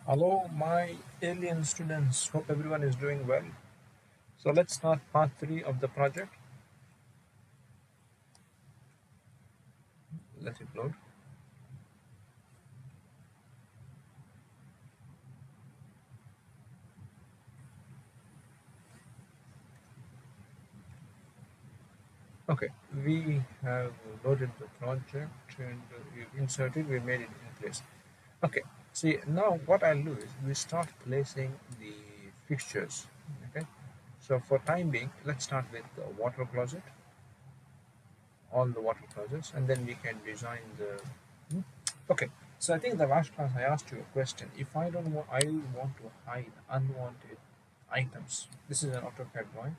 Hello, my alien students. Hope everyone is doing well. So let's start part 3 of the project. Let it load. Okay, we have loaded the project and we've inserted, we made it in place. Okay, see now what I'll do is we start placing the fixtures. Okay, so for time being, let's start with the water closet, all the water closets, and then we can design the okay. So I think the last class I asked you a question. If I don't want, I want to hide unwanted items. This is an AutoCAD drawing.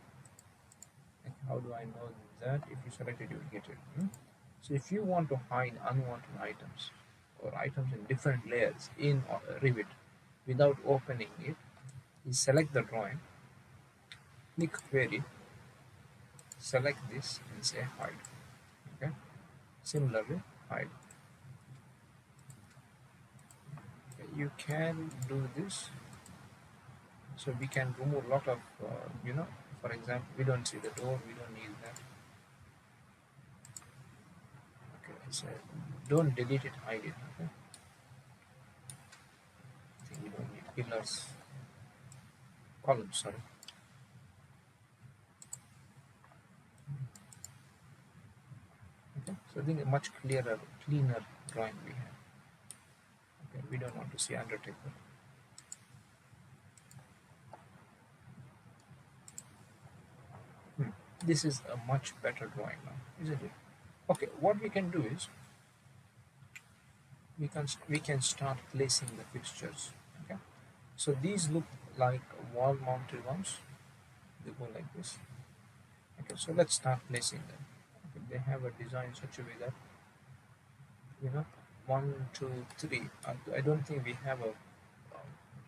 And how do I know that? If you select it, you will get it. So if you want to hide unwanted items or items in different layers in Revit without opening it, you select the drawing, click query, select this and say hide. Okay. Similarly, hide. Okay. You can do this. So we can remove a lot of, for example, we don't see the door, we don't need that. Okay, so don't delete it, hide it. Okay, I think we don't need pillars, columns, sorry. Okay, so I think a much clearer, cleaner drawing we have. Okay, we don't want to see Undertaker. This is a much better drawing now, isn't it? Okay, what we can do is we can start placing the fixtures. Okay, so these look like wall mounted ones. They go like this. Okay, so let's start placing them. Okay, they have a design such a way that you know 1, 2, 3. I don't think we have a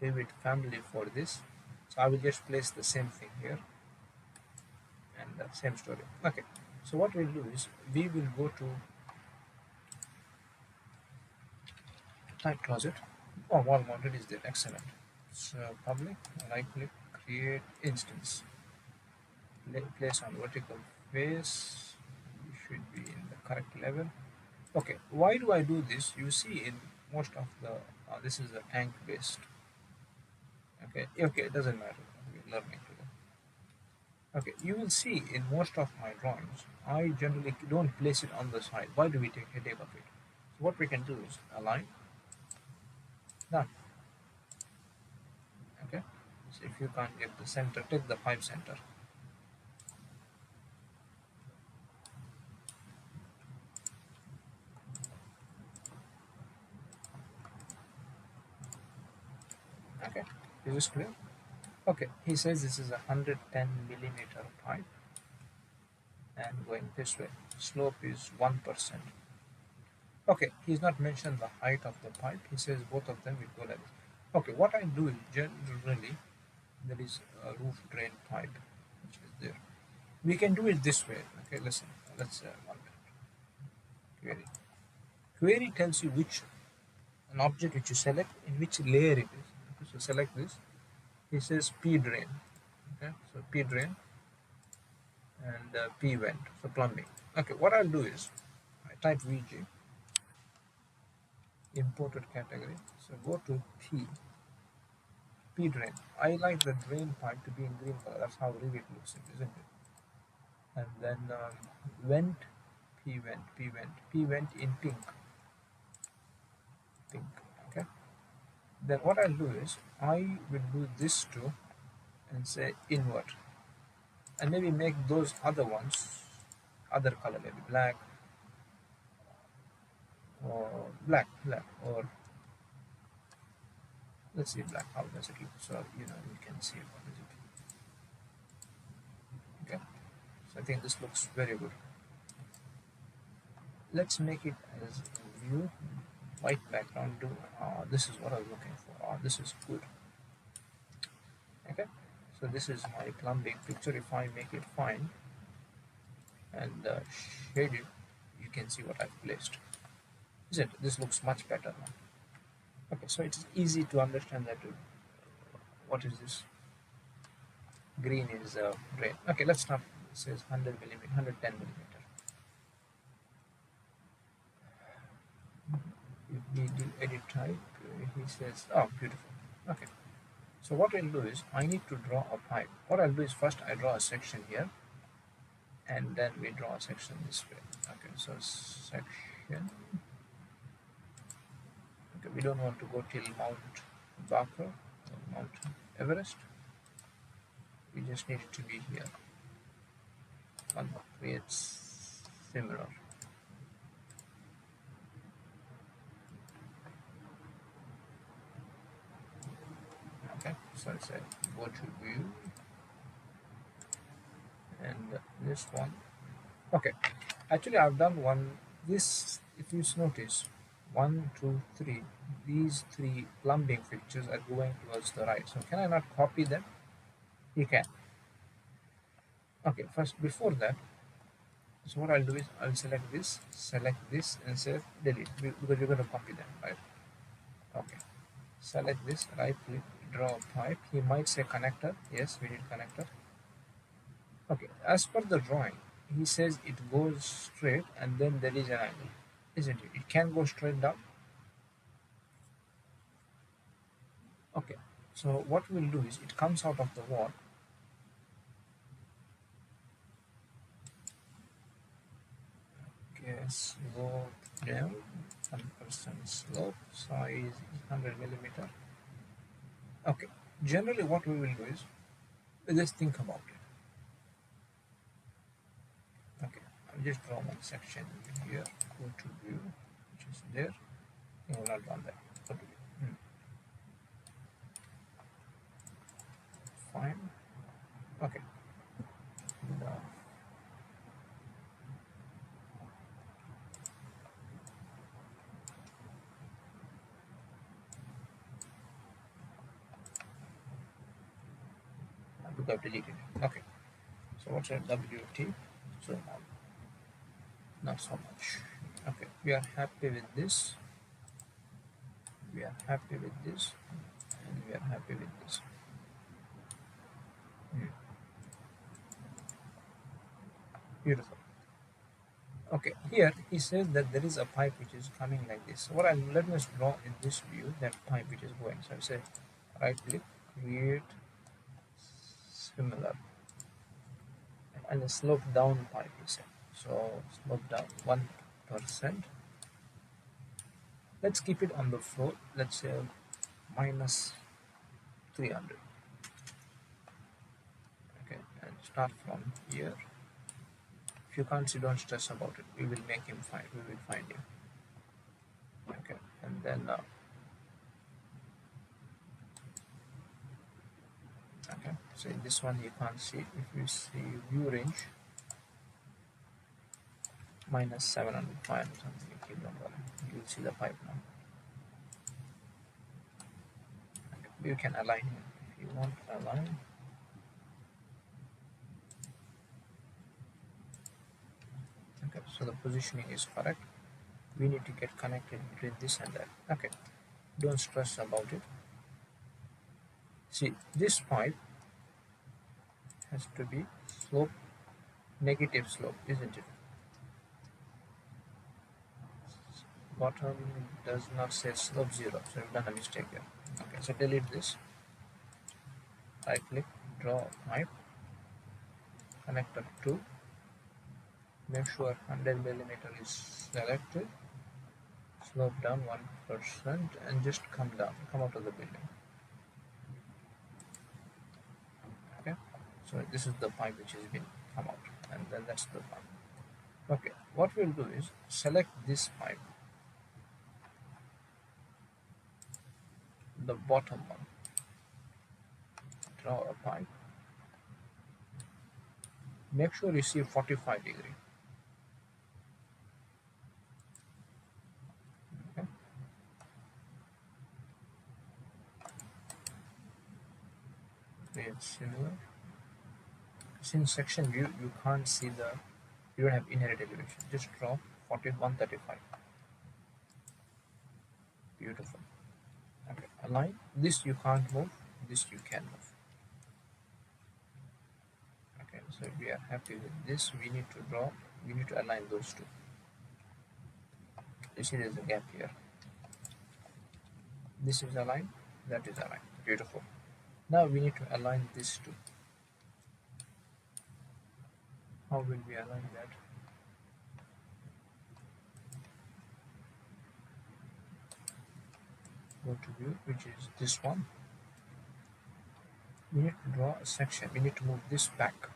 Revit family for this, so I will just place the same thing here and the same story. Okay, so what we'll do is we will go to type closet. Oh, wall mounted is there. Excellent. So public, right click, create instance, place on vertical face. You should be in the correct level. Okay, why do I do this? You see, in most of the this is a tank based. Okay, it doesn't matter. We're learning today. Okay, you will see in most of my drawings, I generally don't place it on the side. Why do we take headache of it? So what we can do is align, done. Okay, so if you can't get the center, take the 5 center. Okay, is this clear? Okay, he says this is a 110 millimeter pipe and going this way. Slope is 1%. Okay, he's not mentioned the height of the pipe. He says both of them will go like this. Okay, what I do is generally there is a roof drain pipe which is there. We can do it this way. Okay, listen. Let's 1 minute. Query. Query tells you which an object which you select in which layer it is. Okay, so select this. He says P drain. Okay, so P drain and P vent. So plumbing. Okay, what I'll do is I type VG imported category. So go to P drain. I like the drain pipe to be in green color. That's how Revit looks, isn't it? And then vent, P vent in pink. Pink. Okay. Then what I'll do is I will do this too and say invert, and maybe make those other ones other color, maybe black or black or let's see black. How does it look? So you can see what is it. Okay. So I think this looks very good. Let's make it as view white background. Do this is what I was looking for. This is good. Okay, so this is my plumbing picture. If I make it fine and shade it, you can see what I've placed. Isn't it? This looks much better now. Okay, so it's easy to understand that what is this? Green is red. Okay, let's start. It says 100 millimeter, 110 millimeter. If we do edit type, he says, oh, beautiful. Okay, so what I'll do is I need to draw a pipe. What I'll do is first I draw a section here, and then we draw a section this way. Okay, so section. Okay, we don't want to go till Mount Barker or Mount Everest. We just need it to be here. One creates similar. Okay, so I say go to view, and this one. Okay, actually I've done one. This, if you notice, one, two, three. These three plumbing fixtures are going towards the right. So can I not copy them? You can. Okay, first before that, so what I'll do is I'll select this, and say delete because you're going to copy them, right? Okay, select this, right click, draw a pipe. He might say connector. Yes, we need connector. Okay, as per the drawing, he says it goes straight and then there is an angle, isn't it? It can go straight down. Okay, so what we'll do is it comes out of the wall. Yes, go down 1% slope, size 100 millimeter. Okay, generally what we will do is just think about it. Okay, I'll just draw one section here. Go to view, which is there. I will not run that. Go to view. Fine. Okay. Now, look, I've deleted it. Okay. So what's a WT? So not so much. Okay, we are happy with this. We are happy with this, and we are happy with this. Hmm, beautiful. Okay, here he says that there is a pipe which is coming like this. So what I'll let me draw in this view that pipe which is going. So I say right click, create similar, and a slope down pipe is set. So slope down 1%. Let's keep it on the floor. Let's say minus 300. Okay, and start from here. If you can't see, don't stress about it. We will make him find. We will find him. Okay, and then okay. So in this one you can't see. If you see view range minus 700, 500 something, you don't worry. You'll see the pipe now. Okay. You can align him if you want to align. Okay, so the positioning is correct. We need to get connected between this and that. Okay, don't stress about it. See, this pipe has to be slope, negative slope, isn't it? Bottom does not say slope 0, so we've done a mistake here. Okay, so delete this. Right click, draw pipe, connector 2. Make sure 100 millimeter is selected. Slope down 1%, and just come down, come out of the building. Okay, so this is the pipe which has been come out, and then that's the pipe. Okay, what we'll do is select this pipe, the bottom one. Draw a pipe. Make sure you see 45 degree. Okay. Create similar. Since section view you can't see the, you don't have inherent elevation. Just draw 4135. Beautiful. align. This you can't move, this you can move. Okay, so we are happy with this. We need to draw, we need to align those two. You see there's a gap here. This is aligned, that is aligned. Beautiful. Now we need to align this two. How will we align that? Go to view, which is this one. We need to draw a section. We need to move this back.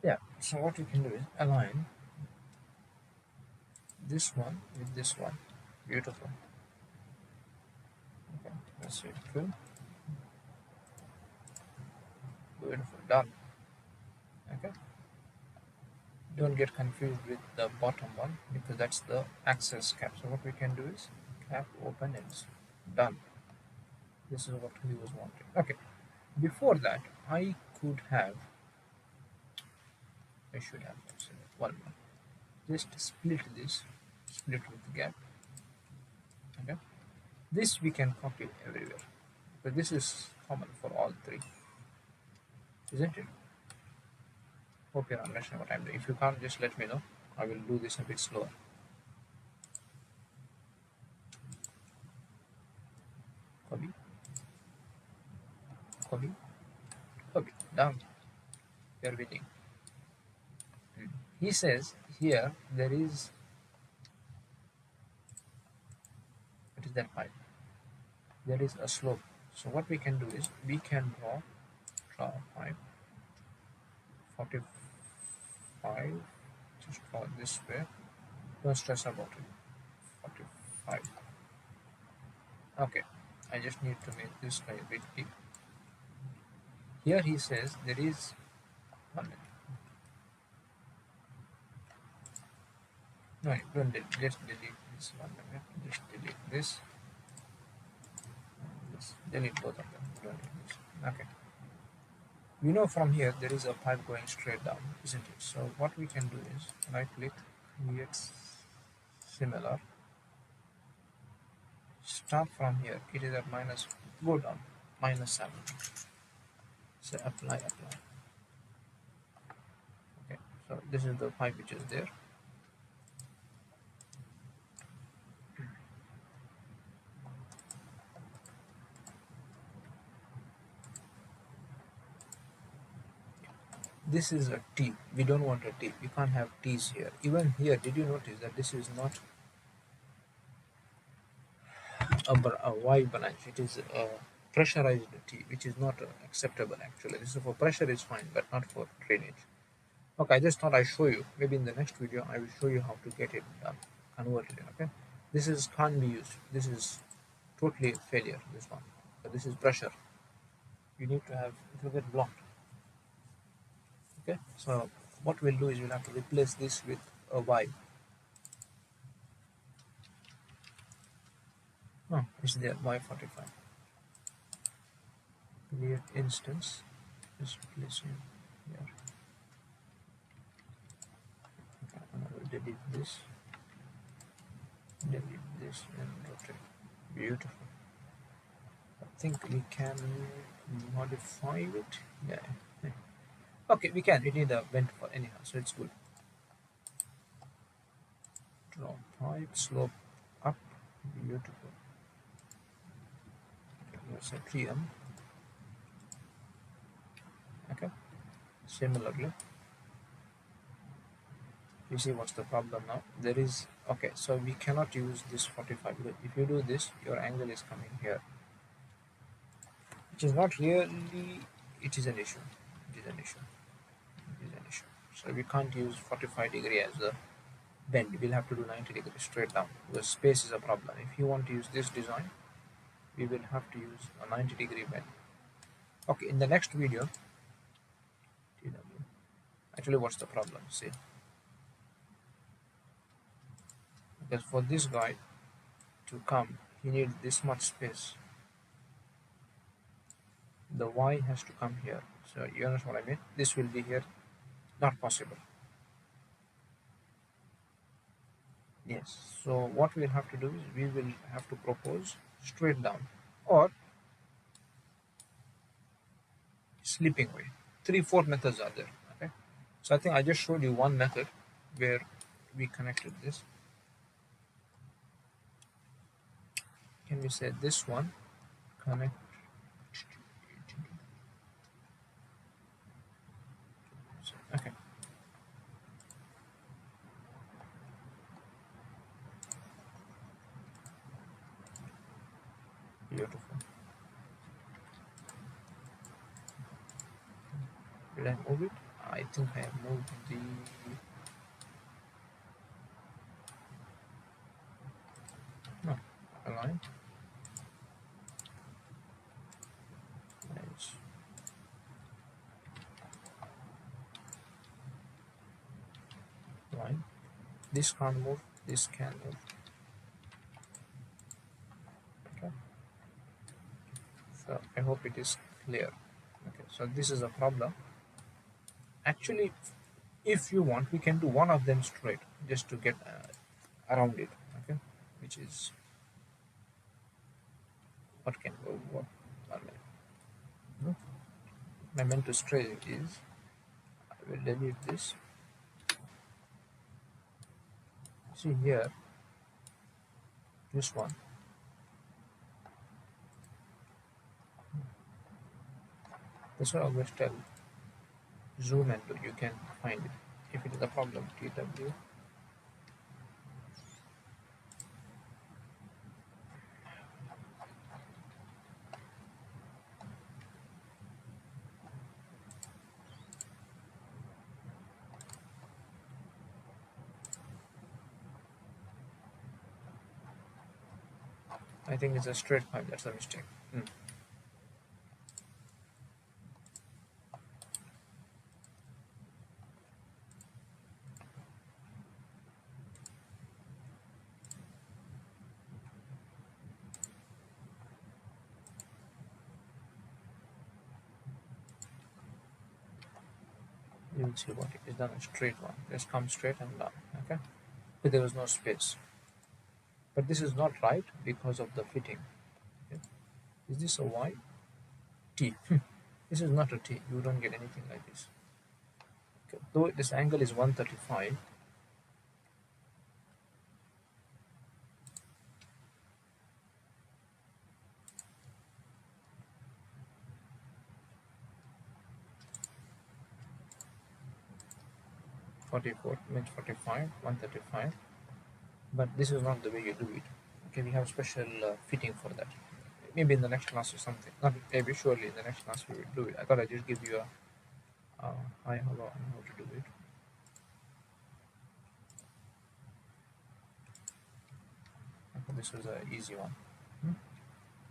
Yeah, so what we can do is align this one with this one. Beautiful. Okay, let's see. True. Beautiful. Done. Okay. Don't get confused with the bottom one because that's the access cap. So what we can do is cap open ends. Done. This is what he was wanting. Okay. Before that, I should have one more. Just split this, split with the gap. Okay. This we can copy everywhere, but this is common for all three, isn't it? Hope you understand what I'm doing. If you can't, just let me know. I will do this a bit slower. Copy, copy, copy. Down. We are winning. He says here there is, what is that pipe? There is a slope. So what we can do is we can draw a pipe 45. Just draw this way. Don't stress about it. 45. Okay. I just need to make this guy a bit big. Here he says there is 1 minute. No, don't delete. Just delete this 1 minute. Just delete this. Delete both of them. Don't delete this. Okay. We know from here there is a pipe going straight down, isn't it? So what we can do is right click, create similar. Start from here. It is at minus. Go down -7. So apply. Okay. So this is the pipe which is there. This is a T. We don't want a T. We can't have T's here. Even here, did you notice that this is not a Y branch? It is a pressurized T, which is not acceptable actually. This is for pressure is fine, but not for drainage. Okay, I just thought I'd show you. Maybe in the next video, I will show you how to get it done, converted. Okay, this is can't be used. This is totally a failure. This one, but this is pressure. You need to have. It will get blocked. Okay, so what we'll do is we'll have to replace this with a Y. Oh, it's there, Y45. Create instance, just place it here. Okay, and I will delete this, and rotate. Beautiful. I think we can modify it. Yeah. Okay, we can. We need a vent for anyhow, so it's good. Draw pipe, slope up. Beautiful. Okay, let's say 3M. Okay. Similarly, you see what's the problem now? There is, okay, so we cannot use this 45 because if you do this, your angle is coming here, which is not really, it is an issue. So we can't use 45 degree as the bend. We'll have to do 90 degrees straight down because space is a problem. If you want to use this design, we will have to use a 90 degree bend. Okay, in the next video, actually what's the problem? See, because for this guy to come, he needs this much space. The Y has to come here. So you understand what I mean? This will be here. Not possible. Yes. So what we'll have to do is we will have to propose straight down or slipping way. Three, four methods are there. Okay. So I think I just showed you one method where we connected this. Can we say this one connect? Okay. Beautiful. Did I move it? I think I have moved the no align. Nice. Line. This can't move. This can move. Okay. So I hope it is clear. Okay. So this is a problem. Actually, if you want, we can do one of them straight just to get around it. Okay. Which is what can go what. One minute. No? I meant to straight is I will delete this. See here, this one. This one always tell zoom and you can find it. If it is a problem, TW. I think it's a straight pipe. That's a mistake. 'You will see what it is done a straight one. Just come straight and down. Okay, but there was no space. But this is not right because of the fitting. Okay. Is this a Y? T. This is not a T. You don't get anything like this. Okay. Though this angle is 135. 44 means 45, 135. But this is not the way you do it. Okay, we have special fitting for that. Maybe in the next class or something. Not maybe, surely in the next class we will do it. I thought I'd just give you a high hello on how to do it. Okay, this was an easy one.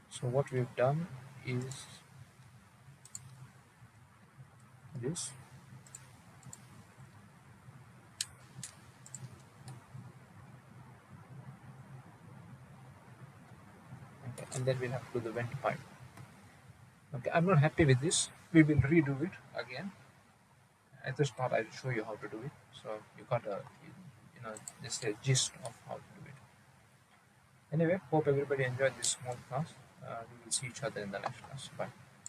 So what we've done is this. Okay, and then we'll have to do the vent pipe. Okay, I'm not happy with this. We will redo it again. I just thought I'd show you how to do it, so you got a just a gist of how to do it. Anyway, hope everybody enjoyed this small class. We will see each other in the next class. Bye.